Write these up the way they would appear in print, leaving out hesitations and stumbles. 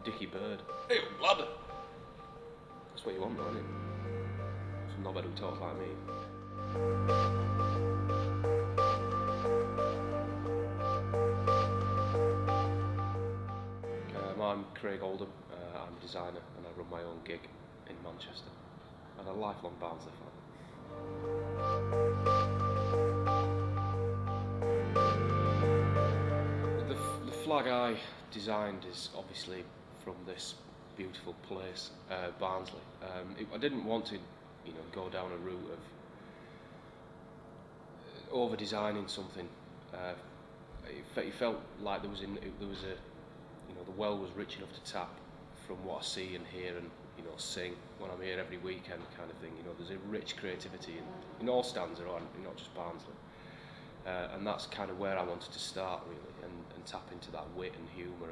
Dickie Bird. Hey, bladder! That's what you want, though, isn't it? Some knobhead who talks like me. I'm Craig Oldham. I'm a designer and I run my own gig in Manchester. And a lifelong Barnsley fan. The flag I designed is obviously from this beautiful place, Barnsley. I didn't want to, go down a route of over-designing something. It felt like there was a, the well was rich enough to tap from what I see and hear and sing when I'm here every weekend, kind of thing. There's a rich creativity in all stands around, not just Barnsley. And that's kind of where I wanted to start, really, and tap into that wit and humour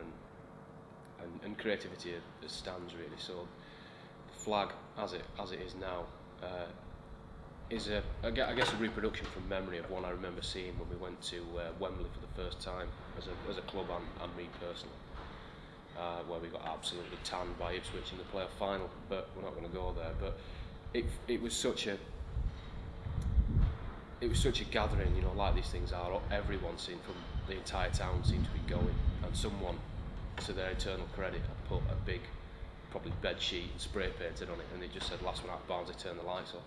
and creativity as stands, really. So the flag, as it is now, is I guess a reproduction from memory of one I remember seeing when we went to Wembley for the first time as a club and me personally, where we got absolutely tanned by Ipswich in the playoff final. But we're not going to go there. But it was such a gathering, like these things are. Everyone seemed, from the entire town, seemed to be going, and someone, to their eternal credit, had put a big, probably bed sheet and spray painted on it, and it just said, "Last one out of Barnsley, turn the lights off."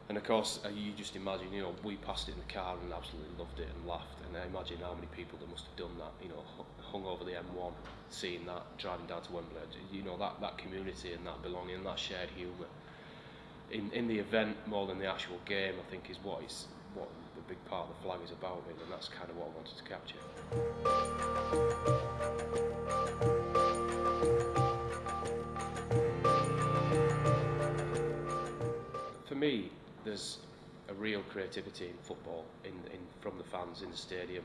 And of course, you just imagine, we passed it in the car and absolutely loved it and laughed. And I imagine how many people that must have done that, hung over the M1, seeing that, driving down to Wembley. That community and that belonging and that shared humour in the event more than the actual game, I think, is what the big part of the flag is about, really, and that's kind of what I wanted to capture. For me, there's a real creativity in football, from the fans in the stadium.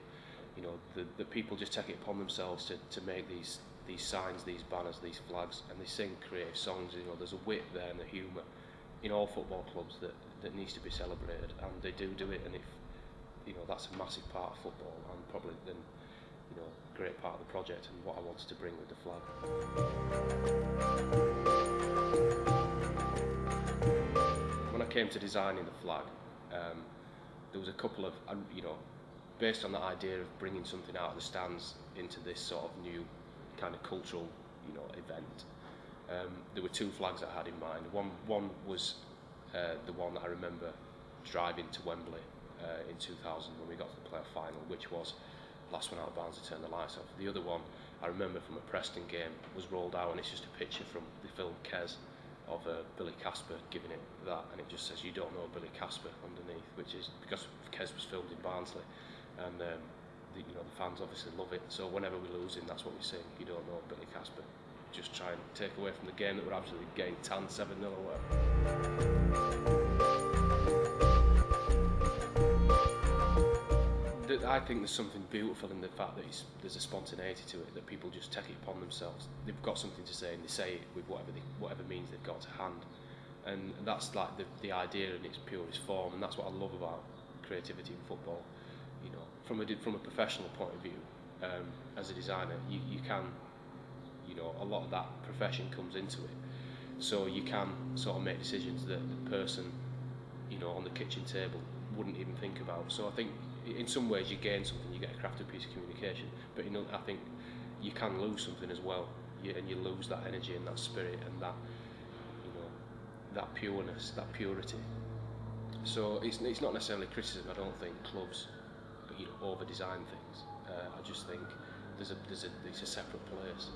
The people just take it upon themselves to make these signs, these banners, these flags, and they sing creative songs. There's a wit there and a humour in all football clubs that needs to be celebrated, and they do it. And if that's a massive part of football, and probably then a great part of the project and what I wanted to bring with the flag. When I came to designing the flag, there was a couple of, based on that idea of bringing something out of the stands into this sort of new kind of cultural, event. There were two flags I had in mind. One was the one that I remember driving to Wembley in 2000 when we got to the playoff final, which was "Last one out of Barnsley, turn the lights off." The other one I remember from a Preston game was rolled out, and it's just a picture from the film Kes of Billy Casper giving it that, and it just says, "You don't know Billy Casper" underneath, which is because Kes was filmed in Barnsley, and the fans obviously love it. So whenever we're losing, that's what we sing. "You don't know Billy Casper." Just try and take away from the game that we're absolutely getting tanned 7-0 or whatever. I think there's something beautiful in the fact that there's a spontaneity to it, that people just take it upon themselves. They've got something to say and they say it with whatever means they've got to hand. And that's like the idea in its purest form, and that's what I love about creativity in football. From a professional point of view, as a designer, you can, a lot of that profession comes into it. So you can sort of make decisions that the person, on the kitchen table wouldn't even think about. So I think in some ways you gain something, you get a crafted piece of communication, but I think you can lose something as well, and you lose that energy and that spirit and that, that pureness, that purity. So it's not necessarily criticism. I don't think clubs, over design things. I just think it's a separate place.